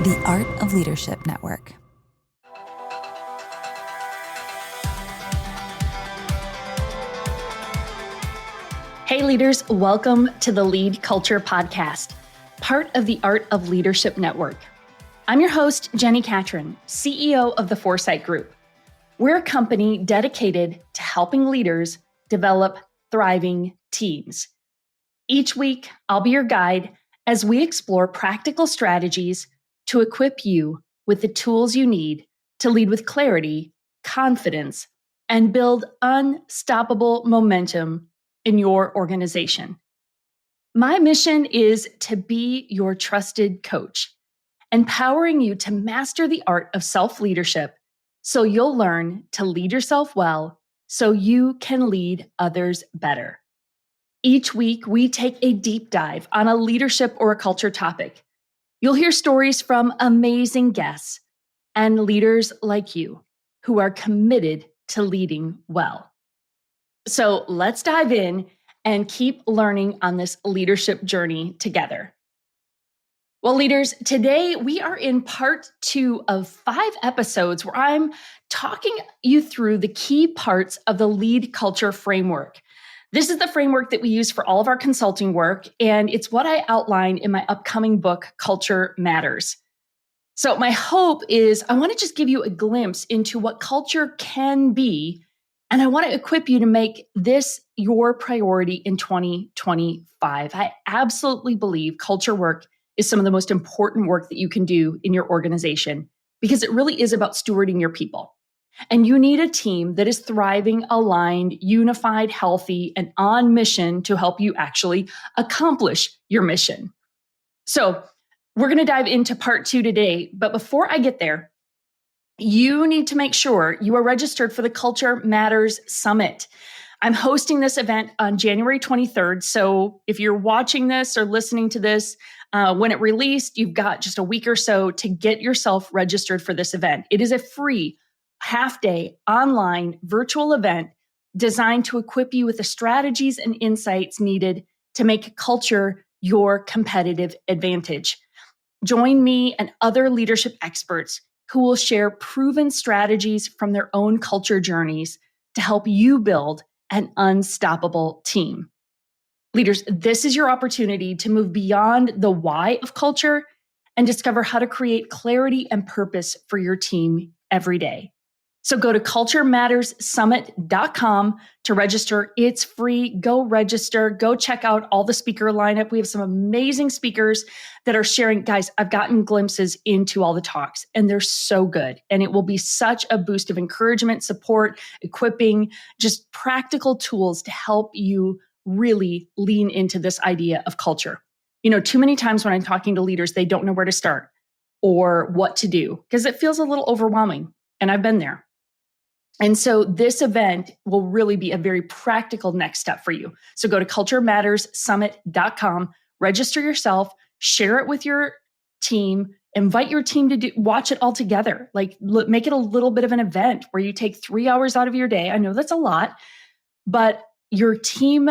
The Art of Leadership Network. Hey leaders, welcome to the LeadCulture podcast, part of the Art of Leadership Network. I'm your host, Jenni Catron, CEO of the Foresight Group. We're a company dedicated to helping leaders develop thriving teams. Each week, I'll be your guide as we explore practical strategies to equip you with the tools you need to lead with clarity, confidence, and build unstoppable momentum in your organization. My mission is to be your trusted coach, empowering you to master the art of self-leadership so you'll learn to lead yourself well so you can lead others better. Each week, we take a deep dive on a leadership or a culture topic. You'll hear stories from amazing guests and leaders like you who are committed to leading well. So let's dive in and keep learning on this leadership journey together. Well, leaders, today we are in part 2 of 5 episodes where I'm talking you through the key parts of the LeadCulture framework. This is the framework that we use for all of our consulting work, and it's what I outline in my upcoming book, Culture Matters. So my hope is I want to just give you a glimpse into what culture can be, and I want to equip you to make this your priority in 2025. I absolutely believe culture work is some of the most important work that you can do in your organization because it really is about stewarding your people. And you need a team that is thriving, aligned, unified, healthy, and on mission to help you actually accomplish your mission. So we're going to dive into part 2 today. But before I get there, you need to make sure you are registered for the Culture Matters Summit. I'm hosting this event on January 23rd. So if you're watching this or listening to this, when it released, you've got just a week or so to get yourself registered for this event. It is a free half-day online virtual event designed to equip you with the strategies and insights needed to make culture your competitive advantage. Join me and other leadership experts who will share proven strategies from their own culture journeys to help you build an unstoppable team. Leaders, this is your opportunity to move beyond the why of culture and discover how to create clarity and purpose for your team every day. So go to culturematterssummit.com to register. It's free. Go register. Go check out all the speaker lineup. We have some amazing speakers that are sharing. Guys, I've gotten glimpses into all the talks, and they're so good. And it will be such a boost of encouragement, support, equipping, just practical tools to help you really lean into this idea of culture. You know, too many times when I'm talking to leaders, they don't know where to start or what to do because it feels a little overwhelming. And I've been there. And so this event will really be a very practical next step for you. So go to culturematterssummit.com, register yourself, share it with your team, invite your team to watch it all together. Like make it a little bit of an event where you take 3 hours out of your day. I know that's a lot, but your team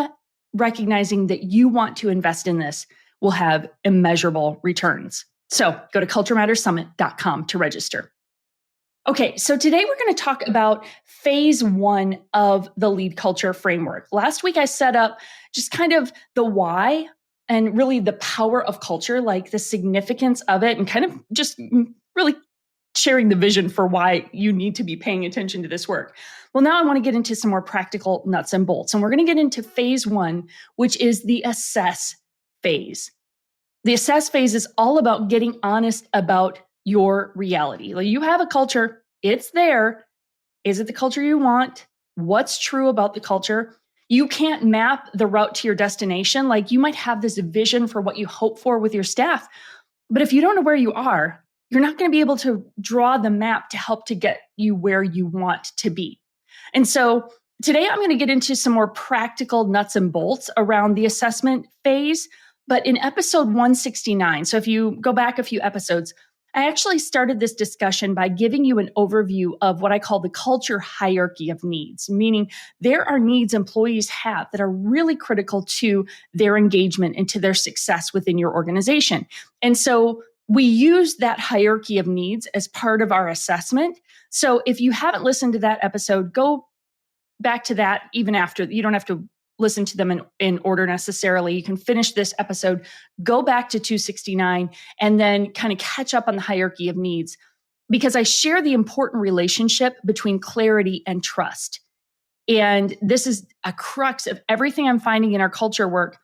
recognizing that you want to invest in this will have immeasurable returns. So go to culturematterssummit.com to register. Okay, so today we're going to talk about phase 1 of the LeadCulture framework. Last week I set up just kind of the why and really the power of culture, like the significance of it, and kind of just really sharing the vision for why you need to be paying attention to this work. Well, now I want to get into some more practical nuts and bolts, and we're going to get into phase 1, which is the assess phase. The assess phase is all about getting honest about your reality. Like you have a culture, it's there. Is it the culture you want? What's true about the culture? You can't map the route to your destination. Like you might have this vision for what you hope for with your staff, but if you don't know where you are, you're not going to be able to draw the map to help to get you where you want to be. And so today I'm going to get into some more practical nuts and bolts around the assessment phase. But in episode 169, so if you go back a few episodes, I actually started this discussion by giving you an overview of what I call the culture hierarchy of needs, meaning there are needs employees have that are really critical to their engagement and to their success within your organization. And so we use that hierarchy of needs as part of our assessment. So if you haven't listened to that episode, go back to that even after. You don't have to listen to them in order necessarily. You can finish this episode, go back to 269, and then kind of catch up on the hierarchy of needs, because I share the important relationship between clarity and trust. And this is a crux of everything I'm finding in our culture work.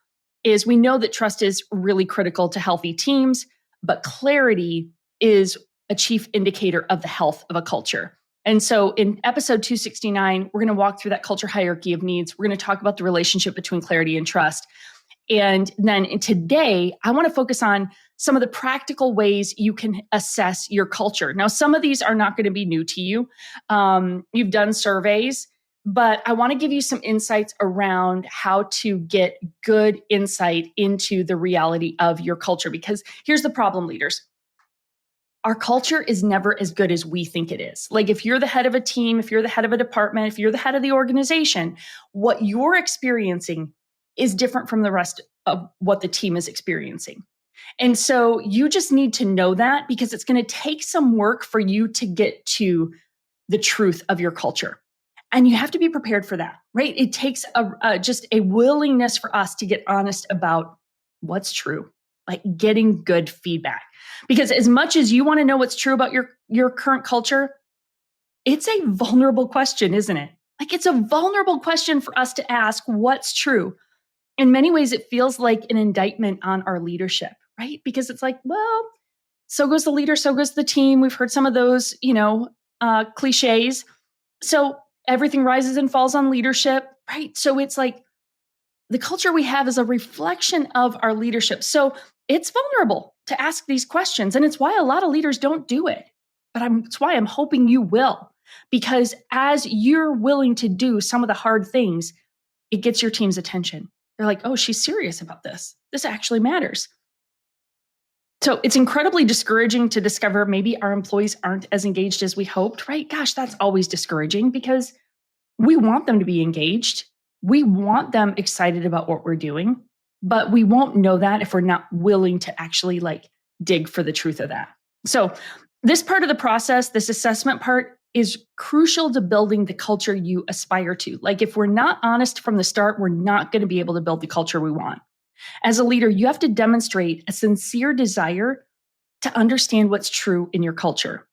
Is we know that trust is really critical to healthy teams, but clarity is a chief indicator of the health of a culture. And so in episode 269, we're going to walk through that culture hierarchy of needs. We're going to talk about the relationship between clarity and trust. And then today, I want to focus on some of the practical ways you can assess your culture. Now, some of these are not going to be new to you. You've done surveys, but I want to give you some insights around how to get good insight into the reality of your culture. Because here's the problem, leaders. Our culture is never as good as we think it is. Like if you're the head of a team, if you're the head of a department, if you're the head of the organization, what you're experiencing is different from the rest of what the team is experiencing. And so you just need to know that, because it's going to take some work for you to get to the truth of your culture. And you have to be prepared for that, right? It takes just a willingness for us to get honest about what's true, like getting good feedback. Because as much as you want to know what's true about your current culture, it's a vulnerable question, isn't it? Like it's a vulnerable question for us to ask what's true. In many ways, it feels like an indictment on our leadership, right? Because it's like, well, so goes the leader, so goes the team. We've heard some of those, cliches. So everything rises and falls on leadership, right? So it's like the culture we have is a reflection of our leadership. So it's vulnerable to ask these questions. And it's why a lot of leaders don't do it. But it's why I'm hoping you will. Because as you're willing to do some of the hard things, it gets your team's attention. They're like, oh, she's serious about this. This actually matters. So it's incredibly discouraging to discover maybe our employees aren't as engaged as we hoped, right? Gosh, that's always discouraging because we want them to be engaged. We want them excited about what we're doing, but we won't know that if we're not willing to actually dig for the truth of that. So this part of the process, this assessment part, is crucial to building the culture you aspire to. Like if we're not honest from the start, we're not going to be able to build the culture we want. As a leader, you have to demonstrate a sincere desire to understand what's true in your culture.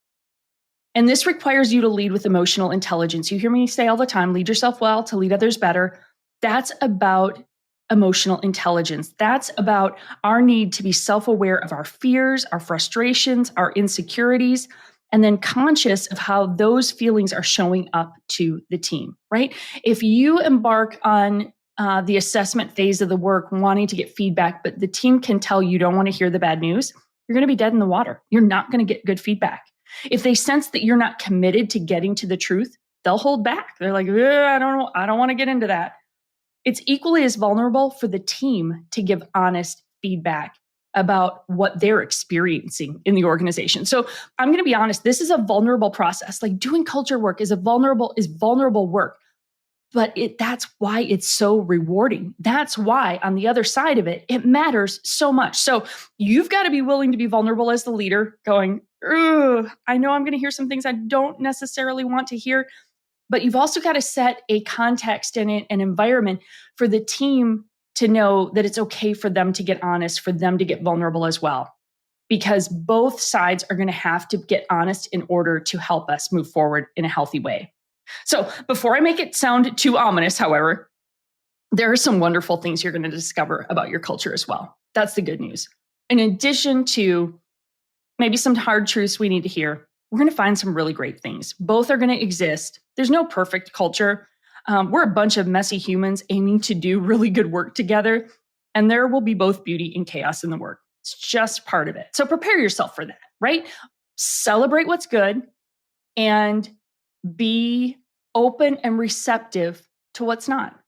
And this requires you to lead with emotional intelligence. You hear me say all the time, lead yourself well to lead others better. That's about emotional intelligence. That's about our need to be self-aware of our fears, our frustrations, our insecurities, and then conscious of how those feelings are showing up to the team, right? If you embark on the assessment phase of the work, wanting to get feedback, but the team can tell you don't want to hear the bad news, you're going to be dead in the water. You're not going to get good feedback. If they sense that you're not committed to getting to the truth, they'll hold back. They're like, I don't know. I don't want to get into that. It's equally as vulnerable for the team to give honest feedback about what they're experiencing in the organization. So I'm going to be honest, this is a vulnerable process. Like doing culture work is vulnerable work. But that's why it's so rewarding. That's why on the other side of it, it matters so much. So you've got to be willing to be vulnerable as the leader, going, I know I'm going to hear some things I don't necessarily want to hear. But you've also got to set a context and an environment for the team to know that it's okay for them to get honest, for them to get vulnerable as well. Because both sides are going to have to get honest in order to help us move forward in a healthy way. So before I make it sound too ominous, however, there are some wonderful things you're going to discover about your culture as well. That's the good news. In addition to maybe some hard truths we need to hear, we're going to find some really great things. Both are going to exist. There's no perfect culture. We're a bunch of messy humans aiming to do really good work together. And there will be both beauty and chaos in the work. It's just part of it. So prepare yourself for that, right? Celebrate what's good and be open and receptive to what's not.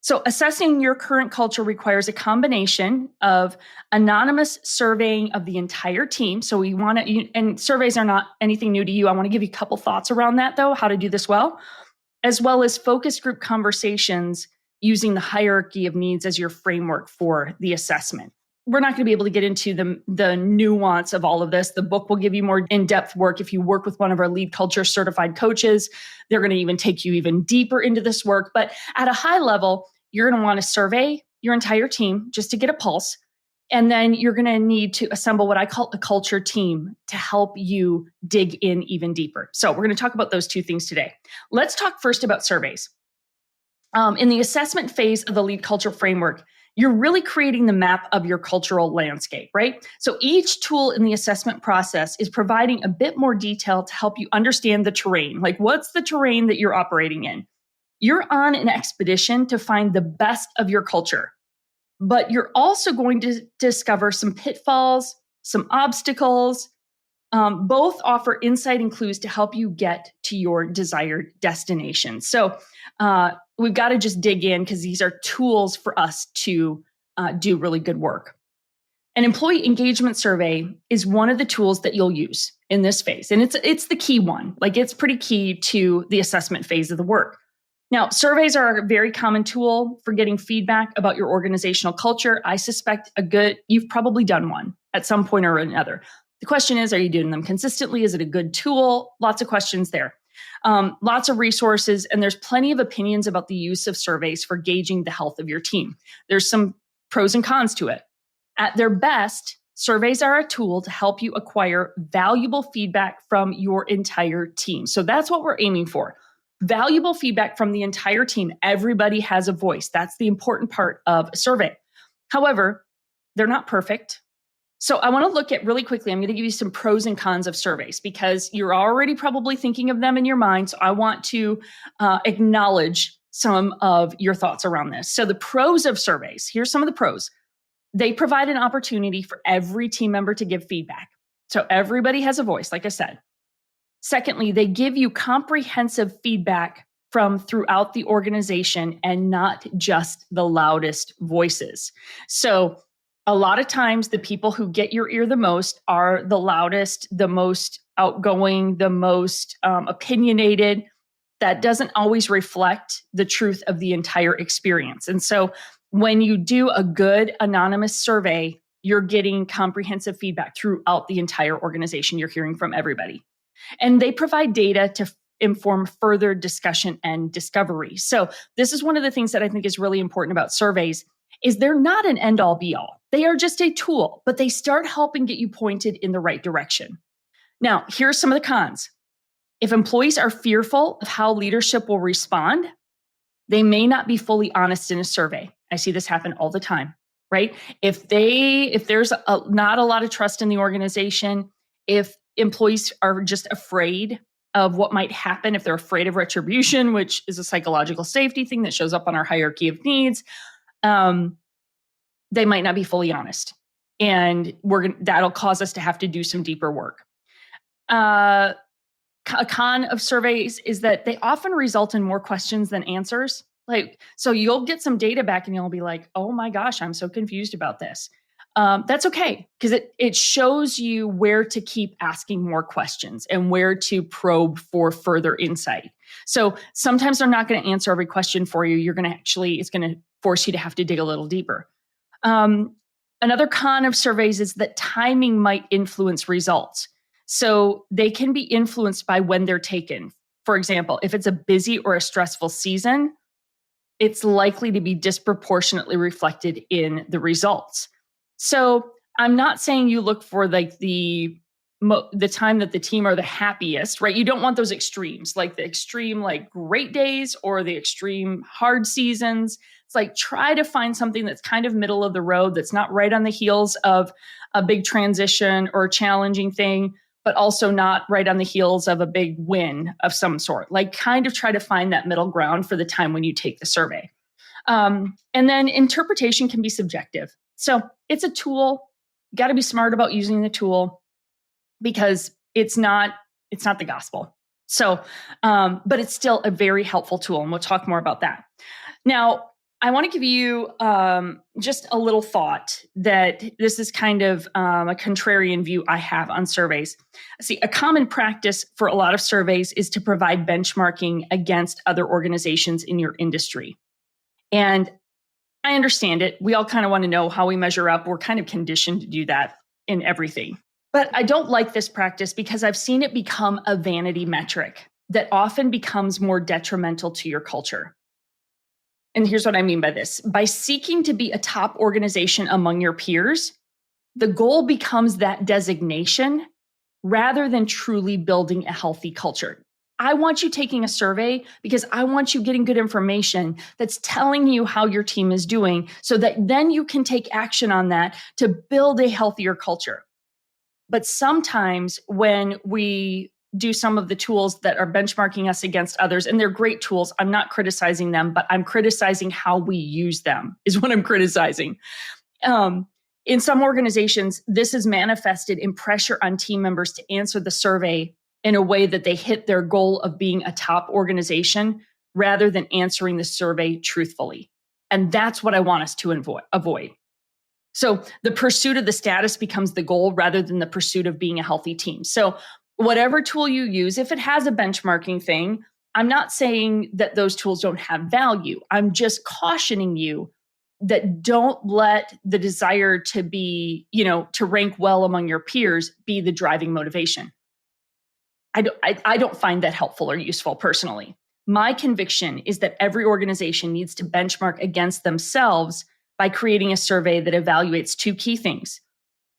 So assessing your current culture requires a combination of anonymous surveying of the entire team. So we want to, and surveys are not anything new to you. I want to give you a couple thoughts around that though, how to do this well, as well as focus group conversations using the hierarchy of needs as your framework for the assessment. we're not going to be able to get into the nuance of all of this. The book will give you more in-depth work. If you work with one of our LeadCulture certified coaches, they're going to even take you even deeper into this work. But at a high level, you're going to want to survey your entire team just to get a pulse. And then you're going to need to assemble what I call a culture team to help you dig in even deeper. So we're going to talk about those two things today. Let's talk first about surveys. In the assessment phase of the LeadCulture framework, you're really creating the map of your cultural landscape, right? So each tool in the assessment process is providing a bit more detail to help you understand the terrain. Like, what's the terrain that you're operating in? You're on an expedition to find the best of your culture, but you're also going to discover some pitfalls, some obstacles. Both offer insight and clues to help you get to your desired destination. So we've got to just dig in because these are tools for us to do really good work. An employee engagement survey is one of the tools that you'll use in this phase. And it's the key one. Like, it's pretty key to the assessment phase of the work. Now, surveys are a very common tool for getting feedback about your organizational culture. I suspect you've probably done one at some point or another. The question is, are you doing them consistently? Is it a good tool? Lots of questions there. Lots of resources, and there's plenty of opinions about the use of surveys for gauging the health of your team. There's some pros and cons to it. At their best, surveys are a tool to help you acquire valuable feedback from your entire team. So that's what we're aiming for. Valuable feedback from the entire team. Everybody has a voice. That's the important part of a survey. However, they're not perfect. So I want to look at really quickly, I'm going to give you some pros and cons of surveys because you're already probably thinking of them in your mind. So I want to acknowledge some of your thoughts around this. So the pros of surveys, here's some of the pros. They provide an opportunity for every team member to give feedback. So everybody has a voice, like I said. Secondly, they give you comprehensive feedback from throughout the organization and not just the loudest voices. So a lot of times the people who get your ear the most are the loudest, the most outgoing, the most opinionated. That doesn't always reflect the truth of the entire experience. And so when you do a good anonymous survey, you're getting comprehensive feedback throughout the entire organization. You're hearing from everybody. And they provide data to inform further discussion and discovery. So this is one of the things that I think is really important about surveys is they're not an end-all be-all. They are just a tool, but they start helping get you pointed in the right direction. Now, here's some of the cons. If employees are fearful of how leadership will respond, they may not be fully honest in a survey. I see this happen all the time, right? If there's not a lot of trust in the organization, if employees are just afraid of what might happen, if they're afraid of retribution, which is a psychological safety thing that shows up on our hierarchy of needs, they might not be fully honest. And that'll cause us to have to do some deeper work. A con of surveys is that they often result in more questions than answers. So you'll get some data back and you'll be like, oh my gosh, I'm so confused about this. That's okay, because it shows you where to keep asking more questions and where to probe for further insight. So sometimes they're not going to answer every question for you. It's going to force you to have to dig a little deeper. Another con of surveys is that timing might influence results. So they can be influenced by when they're taken. For example, if it's a busy or a stressful season, it's likely to be disproportionately reflected in the results. So I'm not saying you look for like the time that the team are the happiest, right? You don't want those extremes, like the extreme like great days or the extreme hard seasons. It's like try to find something that's kind of middle of the road, that's not right on the heels of a big transition or a challenging thing, but also not right on the heels of a big win of some sort. Like kind of try to find that middle ground for the time when you take the survey. And then interpretation can be subjective. So it's a tool. You got to be smart about using the tool because it's not the gospel. So, but it's still a very helpful tool, and we'll talk more about that. Now, I want to give you just a little thought that this is kind of a contrarian view I have on surveys. See, a common practice for a lot of surveys is to provide benchmarking against other organizations in your industry. And I understand it. We all kind of want to know how we measure up. We're kind of conditioned to do that in everything. But I don't like this practice because I've seen it become a vanity metric that often becomes more detrimental to your culture. And here's what I mean by this. By seeking to be a top organization among your peers, the goal becomes that designation rather than truly building a healthy culture. I want you taking a survey because I want you getting good information that's telling you how your team is doing so that then you can take action on that to build a healthier culture. But sometimes when we do some of the tools that are benchmarking us against others, and they're great tools, I'm not criticizing them, but I'm criticizing how we use them is what I'm criticizing. In some organizations, this is manifested in pressure on team members to answer the survey in a way that they hit their goal of being a top organization rather than answering the survey truthfully. And that's what I want us to avoid. So the pursuit of the status becomes the goal rather than the pursuit of being a healthy team. So whatever tool you use, if it has a benchmarking thing, I'm not saying that those tools don't have value. I'm just cautioning you that don't let the desire to be, to rank well among your peers be the driving motivation. I don't find that helpful or useful personally. My conviction is that every organization needs to benchmark against themselves by creating a survey that evaluates two key things: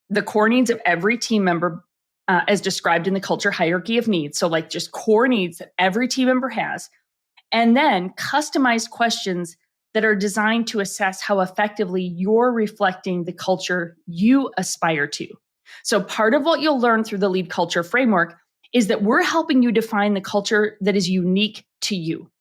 the core needs of every team member, as described in the culture hierarchy of needs. So like just core needs that every team member has, and then customized questions that are designed to assess how effectively you're reflecting the culture you aspire to. So part of what you'll learn through the LeadCulture framework is that we're helping you define the culture that is unique to you.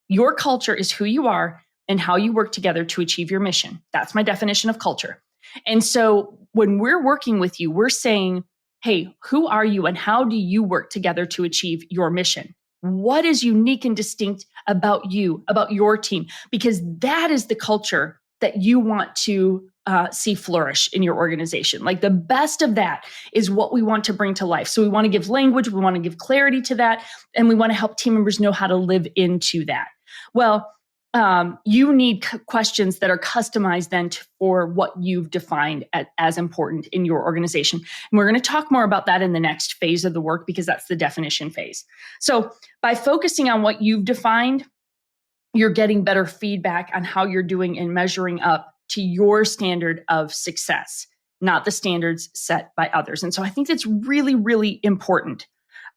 Your culture is who you are and how you work together to achieve your mission. That's my definition of culture. And so when we're working with you, we're saying, hey, who are you and how do you work together to achieve your mission? What is unique and distinct about you, about your team? Because that is the culture that you want to see flourish in your organization. Like the best of that is what we want to bring to life. So we want to give language, we want to give clarity to that, and we want to help team members know how to live into that. Well, you need questions that are customized then for what you've defined as important in your organization. And we're going to talk more about that in the next phase of the work because that's the definition phase. So by focusing on what you've defined, you're getting better feedback on how you're doing in measuring up to your standard of success, not the standards set by others. And so I think that's really, really important.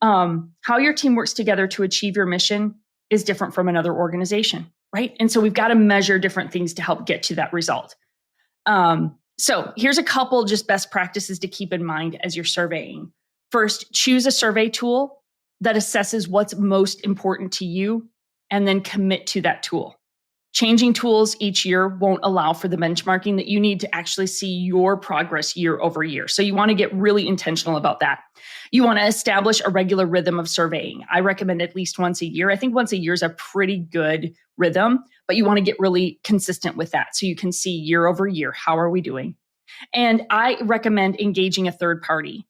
How your team works together to achieve your mission is different from another organization, right? And so we've got to measure different things to help get to that result. So here's a couple just best practices to keep in mind as you're surveying. First, choose a survey tool that assesses what's most important to you and then commit to that tool. Changing tools each year won't allow for the benchmarking that you need to actually see your progress year over year. So you want to get really intentional about that. You want to establish a regular rhythm of surveying. I recommend at least once a year. I think once a year is a pretty good rhythm, but you want to get really consistent with that so you can see year over year, how are we doing? And I recommend engaging a third party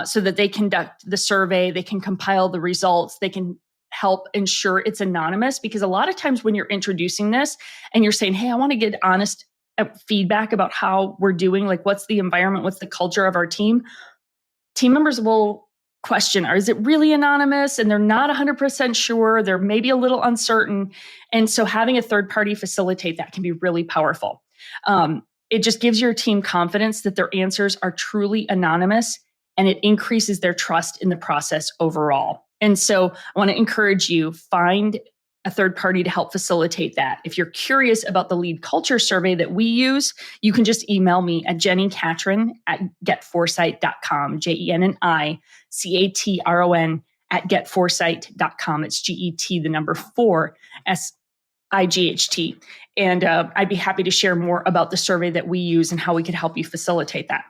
so that they conduct the survey, they can compile the results, they can help ensure it's anonymous, because a lot of times when you're introducing this and you're saying, hey, I want to get honest feedback about how we're doing, like what's the environment, what's the culture of our team members will question, or is it really anonymous? And they're not 100% sure. They're maybe a little uncertain. And so having a third party facilitate that can be really powerful. It just gives your team confidence that their answers are truly anonymous, and it increases their trust in the process overall. And so I want to encourage you, find a third party to help facilitate that. If you're curious about the LeadCulture survey that we use, you can just email me at Jenni Catron at getforesight.com, JenniCatron at getforesight.com. It's GET, 4SIGHT. And I'd be happy to share more about the survey that we use and how we could help you facilitate that.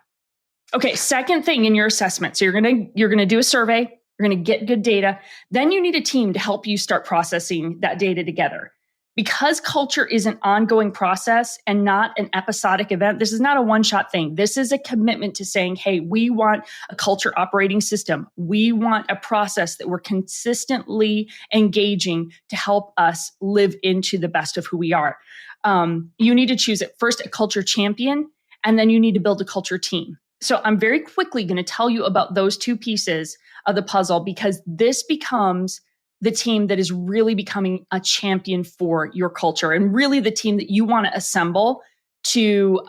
Okay, second thing in your assessment. So you're gonna do a survey. You're going to get good data. Then you need a team to help you start processing that data together. Because culture is an ongoing process and not an episodic event, this is not a one-shot thing. This is a commitment to saying, hey, we want a culture operating system. We want a process that we're consistently engaging to help us live into the best of who we are. You need to choose at first a culture champion, and then you need to build a culture team. So I'm very quickly going to tell you about those two pieces of the puzzle, because this becomes the team that is really becoming a champion for your culture, and really the team that you want to assemble to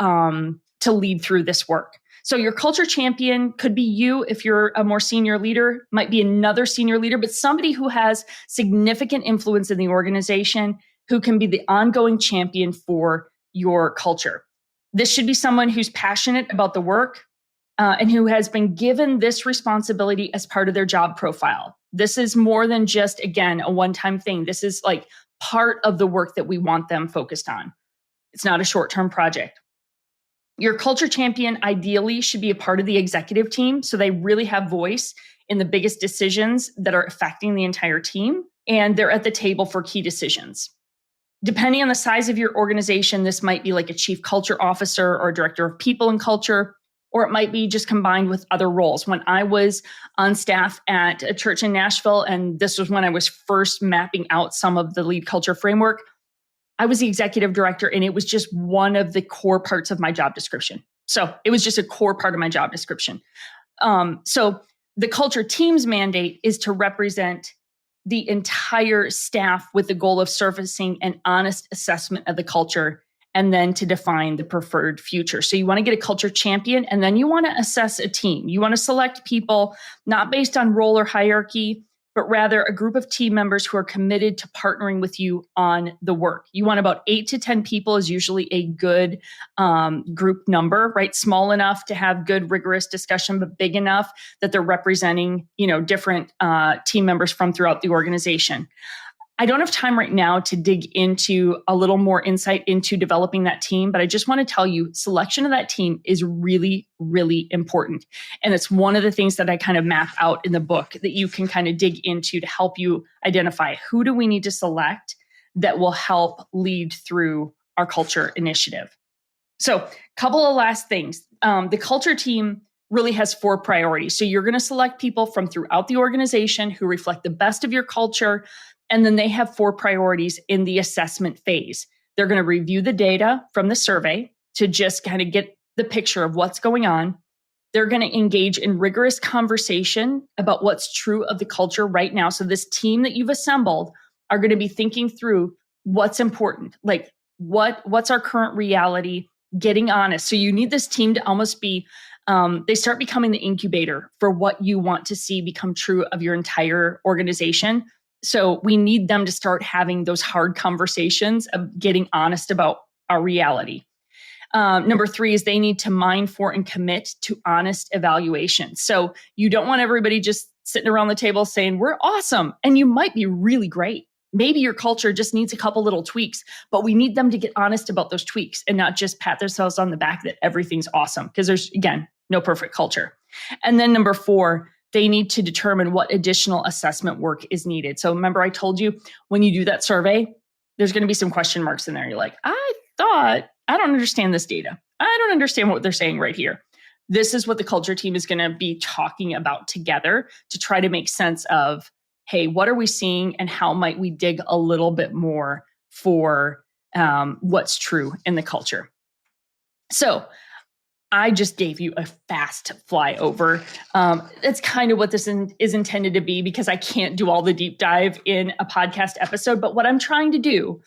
lead through this work. So your culture champion could be you if you're a more senior leader, might be another senior leader, but somebody who has significant influence in the organization, who can be the ongoing champion for your culture. This should be someone who's passionate about the work, and who has been given this responsibility as part of their job profile. This is more than just, again, a one-time thing. This is like part of the work that we want them focused on. It's not a short-term project. Your culture champion ideally should be a part of the executive team, so they really have voice in the biggest decisions that are affecting the entire team, and they're at the table for key decisions. Depending on the size of your organization, this might be like a chief culture officer or a director of people and culture, or it might be just combined with other roles. When I was on staff at a church in Nashville, and this was when I was first mapping out some of the LeadCulture framework, I was the executive director, and it was just one of the core parts of my job description. So it was just a core part of my job description. So the culture team's mandate is to represent the entire staff with the goal of surfacing an honest assessment of the culture, and then to define the preferred future. So you want to get a culture champion, and then you want to assess a team. You want to select people not based on role or hierarchy, but rather a group of team members who are committed to partnering with you on the work. You want about 8 to 10 people is usually a good group number, right? Small enough to have good, rigorous discussion, but big enough that they're representing, different team members from throughout the organization. I don't have time right now to dig into a little more insight into developing that team, but I just want to tell you, selection of that team is really, really important. And it's one of the things that I kind of map out in the book that you can kind of dig into to help you identify who do we need to select that will help lead through our culture initiative. So a couple of last things. The culture team really has 4 priorities. So you're going to select people from throughout the organization who reflect the best of your culture. And then they have 4 priorities in the assessment phase. They're going to review the data from the survey to just kind of get the picture of what's going on. They're going to engage in rigorous conversation about what's true of the culture right now. So this team that you've assembled are going to be thinking through what's important, like what's our current reality, getting honest. So you need this team to almost be, they start becoming the incubator for what you want to see become true of your entire organization. So we need them to start having those hard conversations of getting honest about our reality. Number 3 is they need to mine for and commit to honest evaluation. So you don't want everybody just sitting around the table saying, we're awesome. And you might be really great. Maybe your culture just needs a couple little tweaks, but we need them to get honest about those tweaks and not just pat themselves on the back that everything's awesome, because there's, again, no perfect culture. And then number 4, they need to determine what additional assessment work is needed. So remember, I told you when you do that survey, there's going to be some question marks in there. You're like, I don't understand this data. I don't understand what they're saying right here. This is what the culture team is going to be talking about together to try to make sense of, hey, what are we seeing and how might we dig a little bit more for what's true in the culture. So I just gave you a fast flyover. That's kind of what this is intended to be, because I can't do all the deep dive in a podcast episode. But what I'm trying to do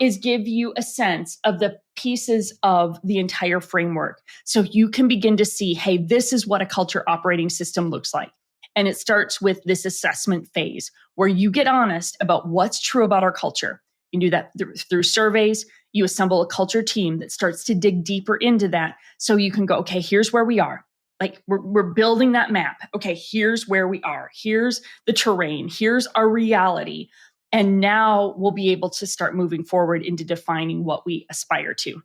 is give you a sense of the pieces of the entire framework, so you can begin to see, hey, this is what a culture operating system looks like. And it starts with this assessment phase where you get honest about what's true about our culture. You can do that through surveys. You assemble a culture team that starts to dig deeper into that. So you can go, okay, here's where we are. Like we're building that map. Okay, here's where we are. Here's the terrain. Here's our reality. And now we'll be able to start moving forward into defining what we aspire to.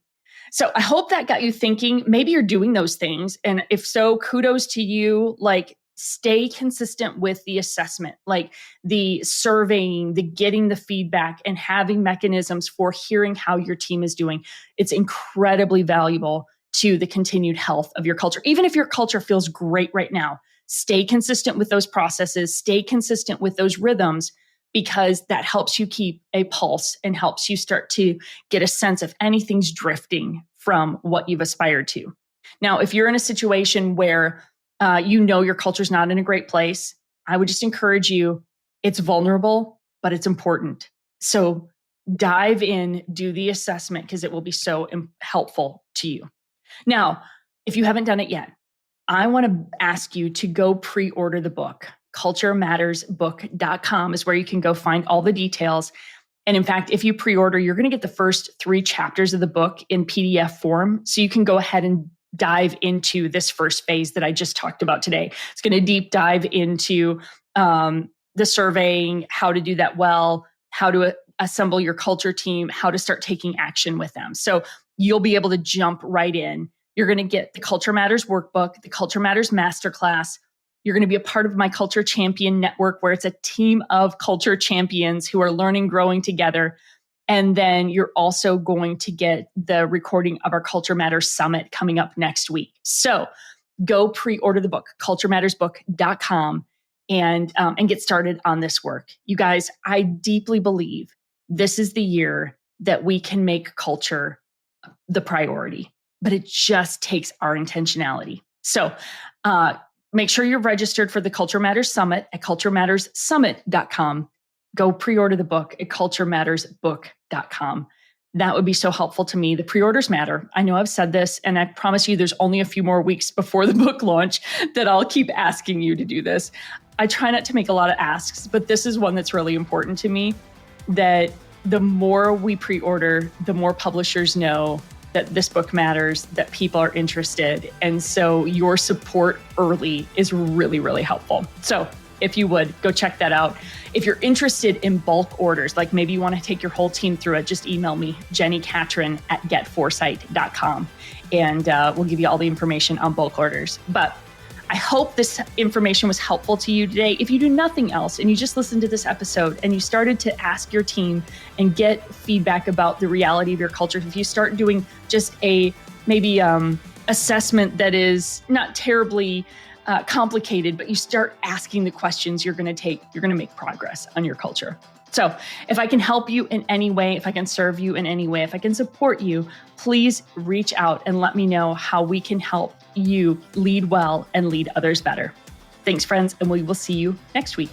So I hope that got you thinking. Maybe you're doing those things. And if so, kudos to you. Like, stay consistent with the assessment, like the surveying, the getting the feedback, and having mechanisms for hearing how your team is doing. It's incredibly valuable to the continued health of your culture. Even if your culture feels great right now, stay consistent with those processes, stay consistent with those rhythms, because that helps you keep a pulse and helps you start to get a sense if anything's drifting from what you've aspired to. Now, if you're in a situation where your culture's not in a great place, I would just encourage you, it's vulnerable, but it's important. So dive in, do the assessment, because it will be so helpful to you. Now, if you haven't done it yet, I want to ask you to go pre-order the book. culturemattersbook.com is where you can go find all the details. And in fact, if you pre-order, you're going to get the first 3 chapters of the book in PDF form. So you can go ahead and dive into this first phase that I just talked about today. It's going to deep dive into the surveying, how to do that well, how to assemble your culture team, how to start taking action with them. So you'll be able to jump right in. You're going to get the Culture Matters workbook, the Culture Matters masterclass. You're going to be a part of my Culture Champion Network, where it's a team of culture champions who are learning, growing together. And then you're also going to get the recording of our Culture Matters Summit coming up next week. So go pre-order the book, culturemattersbook.com, and get started on this work. You guys, I deeply believe this is the year that we can make culture the priority, but it just takes our intentionality. So make sure you're registered for the Culture Matters Summit at culturematterssummit.com. Go pre-order the book at culturemattersbook.com. That would be so helpful to me. The pre-orders matter. I know I've said this, and I promise you there's only a few more weeks before the book launch that I'll keep asking you to do this. I try not to make a lot of asks, but this is one that's really important to me, that the more we pre-order, the more publishers know that this book matters, that people are interested. And so your support early is really, really helpful. So if you would, go check that out. If you're interested in bulk orders, like maybe you want to take your whole team through it, just email me, Jenni Catron at getforesight.com, and we'll give you all the information on bulk orders. But I hope this information was helpful to you today. If you do nothing else and you just listened to this episode and you started to ask your team and get feedback about the reality of your culture, if you start doing just a maybe assessment that is not terribly complicated, but you start asking the questions you're going to make progress on your culture. So if I can help you in any way, if I can serve you in any way, if I can support you, please reach out and let me know how we can help you lead well and lead others better. Thanks, friends, and we will see you next week.